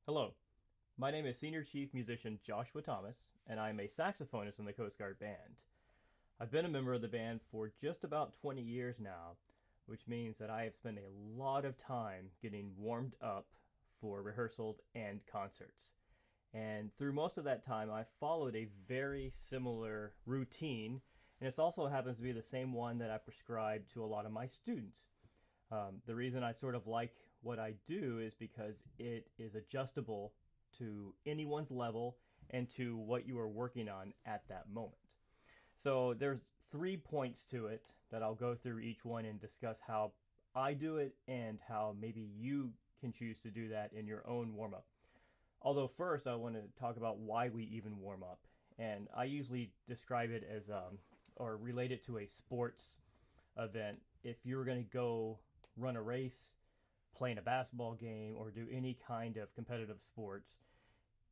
Hello, my name is Senior Chief Musician Joshua Thomas, and I am a saxophonist in the Coast Guard Band. I've been a member of the band for just about 20 years now, which means that I have spent a lot of time getting warmed up for rehearsals and concerts. And through most of that time, I've followed a very similar routine, and this also happens to be the same one that I prescribe to a lot of my students. The reason I sort of like what I do is because it is adjustable to anyone's level and to what you are working on at that moment. So there's 3 points to it that I'll go through each one and discuss how I do it and how maybe you can choose to do that in your own warm up. Although first I want to talk about why we even warm up. And I usually describe it as or relate it to a sports event. If you're going to go run a race, play in a basketball game, or do any kind of competitive sports,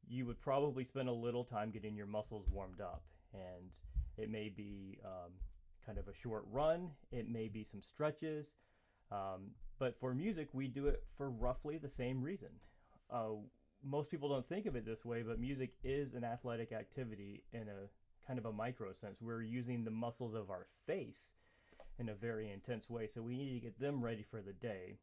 you would probably spend a little time getting your muscles warmed up. And it may be kind of a short run, it may be some stretches. But for music, we do it for roughly the same reason. Most people don't think of it this way, but music is an athletic activity in a kind of a micro sense. We're using the muscles of our face in a very intense way, so we need to get them ready for the day.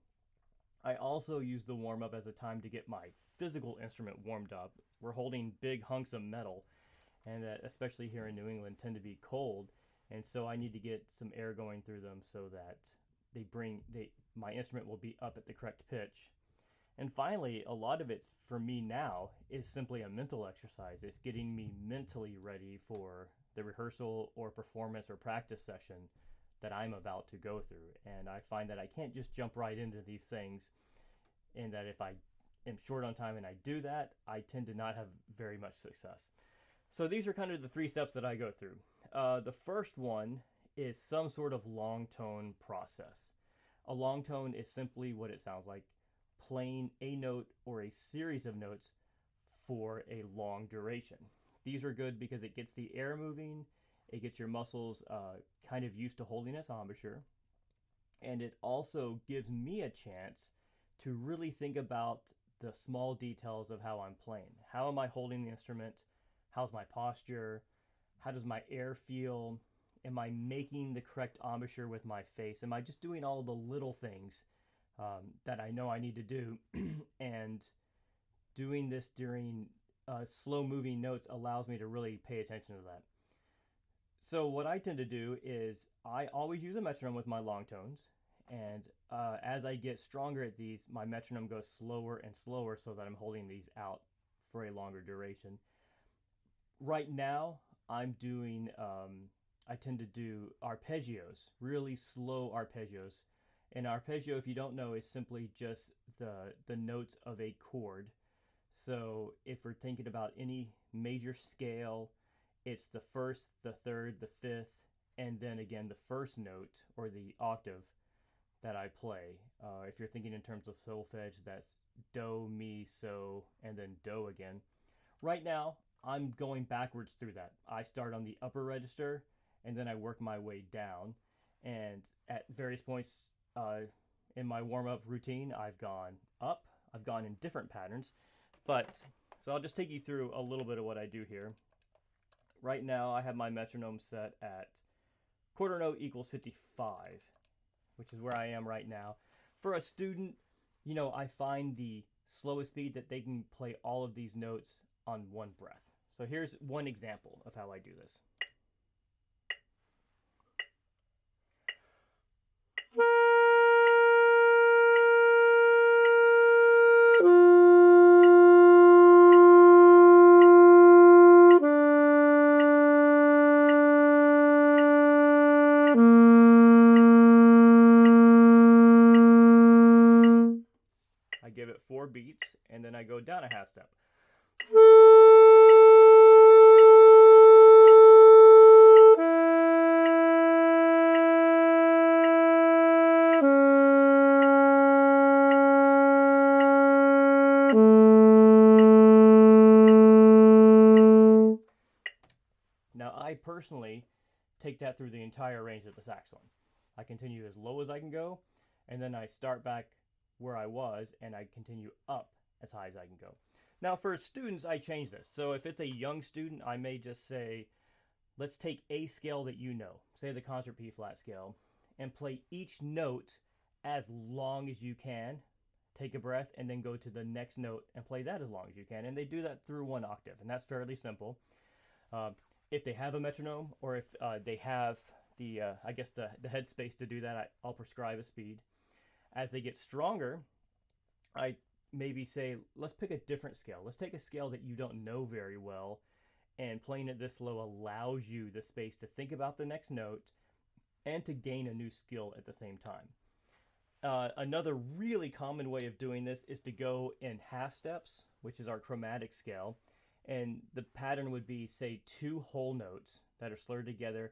I also use the warm up as a time to get my physical instrument warmed up. We're holding big hunks of metal, and that, especially here in New England, tend to be cold, and so I need to get some air going through them so that my instrument will be up at the correct pitch. And finally, a lot of it for me now is simply a mental exercise. It's getting me mentally ready for the rehearsal or performance or practice session that I'm about to go through. And I find that I can't just jump right into these things, and that if I am short on time and I do that, I tend to not have very much success. So these are kind of the 3 steps that I go through. The first one is some sort of long tone process. A long tone is simply what it sounds like, playing a note or a series of notes for a long duration. These are good because it gets the air moving, it gets your muscles kind of used to holding this embouchure, and it also gives me a chance to really think about the small details of how I'm playing. How am I holding the instrument? How's my posture? How does my air feel? Am I making the correct embouchure with my face? Am I just doing all the little things that I know I need to do? And doing this during slow moving notes allows me to really pay attention to that. So what I tend to do is I always use a metronome with my long tones, and as I get stronger at these, my metronome goes slower and slower so that I'm holding these out for a longer duration. Right now, I tend to do arpeggios, really slow arpeggios. An arpeggio, if you don't know, is simply just the notes of a chord. So if we're thinking about any major scale, it's the first, the third, the fifth, and then again the first note or the octave that I play. If you're thinking in terms of solfege, that's do, mi, so, and then do again. Right now, I'm going backwards through that. I start on the upper register, and then I work my way down. And at various points in my warm-up routine, I've gone up, I've gone in different patterns. So I'll just take you through a little bit of what I do here. Right now, I have my metronome set at quarter note equals 55, which is where I am right now. For a student, I find the slowest speed that they can play all of these notes on one breath. So here's one example of how I do this. I give it 4 beats, and then I go down a half step. Now, I personally take that through the entire range of the saxophone. I continue as low as I can go, and then I start back where I was, and I continue up as high as I can go. Now for students, I change this. So if it's a young student, I may just say, let's take a scale that you know, say the concert B flat scale, and play each note as long as you can. Take a breath and then go to the next note and play that as long as you can. And they do that through one octave, and that's fairly simple. If they have a metronome, or if they have the headspace to do that, I'll prescribe a speed. As they get stronger, I maybe say, let's pick a different scale. Let's take a scale that you don't know very well, and playing it this slow allows you the space to think about the next note and to gain a new skill at the same time. Another really common way of doing this is to go in half steps, which is our chromatic scale. And the pattern would be, say, 2 whole notes that are slurred together,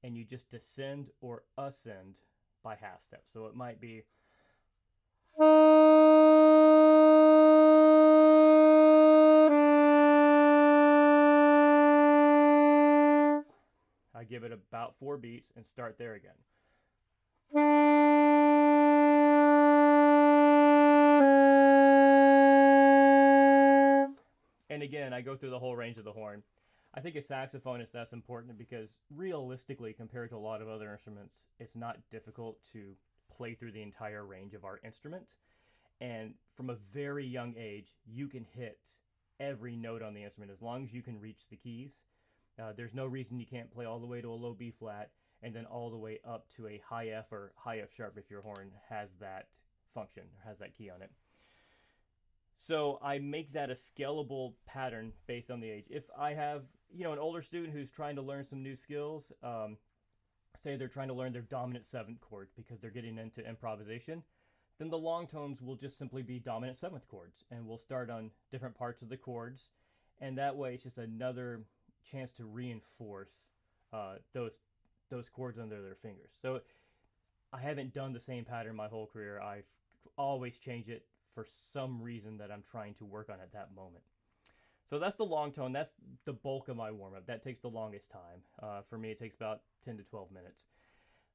and you just descend or ascend by half steps. So it might be... I give it about 4 beats and start there again. And again, I go through the whole range of the horn. I think as saxophonists, that's important because realistically, compared to a lot of other instruments, it's not difficult to play through the entire range of our instrument. And from a very young age, you can hit every note on the instrument as long as you can reach the keys. There's no reason you can't play all the way to a low B flat and then all the way up to a high F or high F sharp if your horn has that function, or has that key on it. So I make that a scalable pattern based on the age. If I have, an older student who's trying to learn some new skills, say they're trying to learn their dominant 7th chord because they're getting into improvisation, then the long tones will just simply be dominant 7th chords, and we'll start on different parts of the chords, and that way it's just another chance to reinforce those chords under their fingers. So I haven't done the same pattern my whole career. I've always changed it for some reason that I'm trying to work on at that moment. So that's the long tone. That's the bulk of my warm-up. That takes the longest time. For me, it takes about 10 to 12 minutes.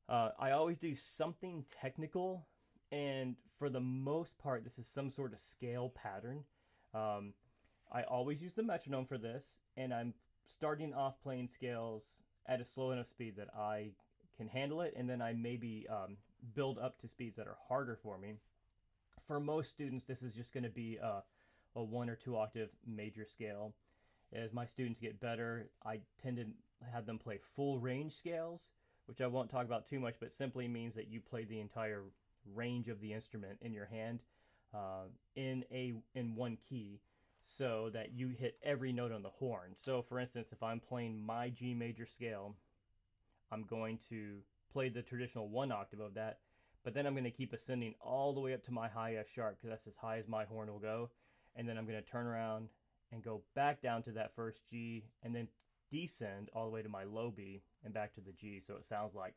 I always do something technical, and for the most part, this is some sort of scale pattern. I always use the metronome for this, and I'm starting off playing scales at a slow enough speed that I can handle it, and then I maybe build up to speeds that are harder for me. For most students, this is just going to be a 1 or 2 octave major scale. As my students get better, I tend to have them play full range scales, which I won't talk about too much, but simply means that you play the entire range of the instrument in your hand in one key, so that you hit every note on the horn. So for instance, if I'm playing my G major scale, I'm going to play the traditional 1 octave of that, but then I'm going to keep ascending all the way up to my high F sharp, because that's as high as my horn will go. And then I'm going to turn around and go back down to that first G, and then descend all the way to my low B and back to the G. So it sounds like...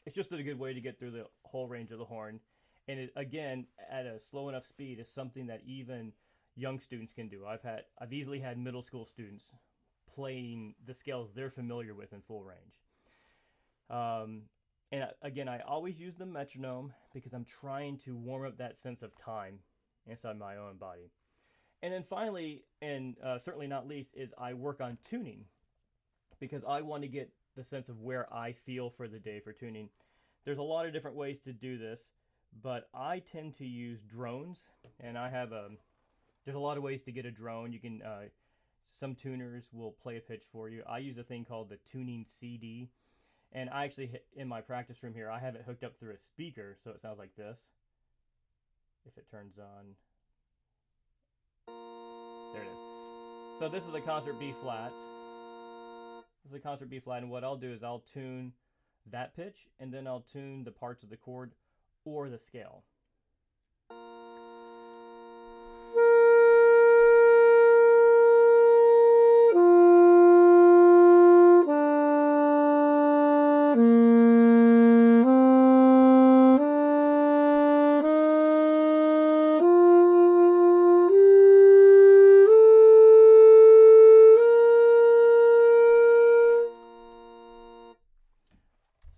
It's just a good way to get through the whole range of the horn. And it, again, at a slow enough speed, is something that even young students can do. I've easily had middle school students playing the scales they're familiar with in full range. And again, I always use the metronome because I'm trying to warm up that sense of time inside my own body. And then finally, and certainly not least, is I work on tuning, because I want to get the sense of where I feel for the day for tuning. There's a lot of different ways to do this, but I tend to use drones, and I have there's a lot of ways to get a drone. You can some tuners will play a pitch for you. I use a thing called the tuning CD, and I actually, in my practice room here, I have it hooked up through a speaker, so it sounds like this. If it turns on, there it is. So this is a concert B flat. This is a concert B flat, and what I'll do is I'll tune that pitch, and then I'll tune the parts of the chord or the scale.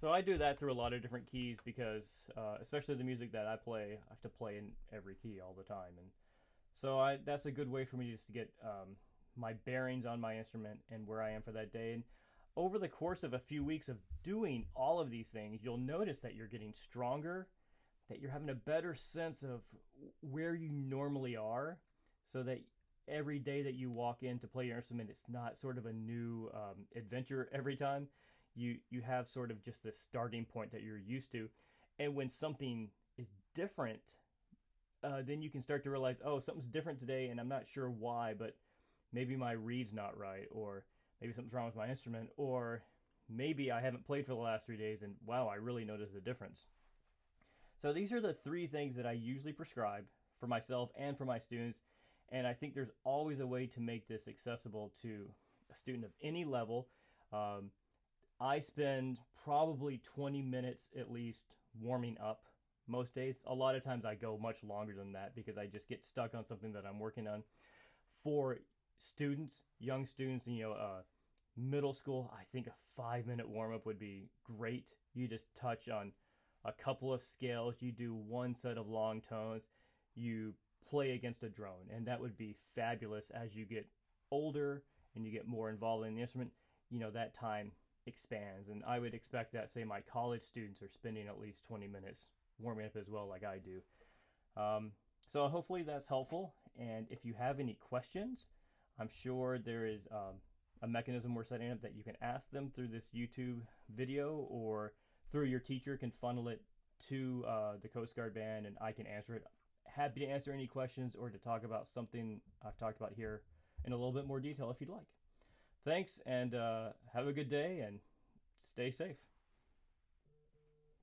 So I do that through a lot of different keys because, especially the music that I play, I have to play in every key all the time, and so that's a good way for me just to get my bearings on my instrument and where I am for that day. And over the course of a few weeks of doing all of these things, you'll notice that you're getting stronger, that you're having a better sense of where you normally are, so that every day that you walk in to play your instrument, it's not sort of a new adventure every time. You have sort of just this starting point that you're used to, and when something is different, then you can start to realize, oh, something's different today, and I'm not sure why, but maybe my reed's not right, or maybe something's wrong with my instrument, or maybe I haven't played for the last 3 days, and wow, I really noticed a difference. So these are the 3 things that I usually prescribe for myself and for my students, and I think there's always a way to make this accessible to a student of any level. I spend probably 20 minutes at least warming up most days. A lot of times I go much longer than that because I just get stuck on something that I'm working on. For students, young students, middle school, I think a 5-minute warm-up would be great. You just touch on a couple of scales, you do one set of long tones, you play against a drone, and that would be fabulous. As you get older and you get more involved in the instrument, that time expands, and I would expect that, say, my college students are spending at least 20 minutes warming up as well, like I do. So hopefully that's helpful, and if you have any questions, I'm sure there is a mechanism we're setting up that you can ask them through this YouTube video, or through your teacher can funnel it to the Coast Guard Band, and I can answer it. Happy to answer any questions or to talk about something I've talked about here in a little bit more detail if you'd like. Thanks, and have a good day, and stay safe.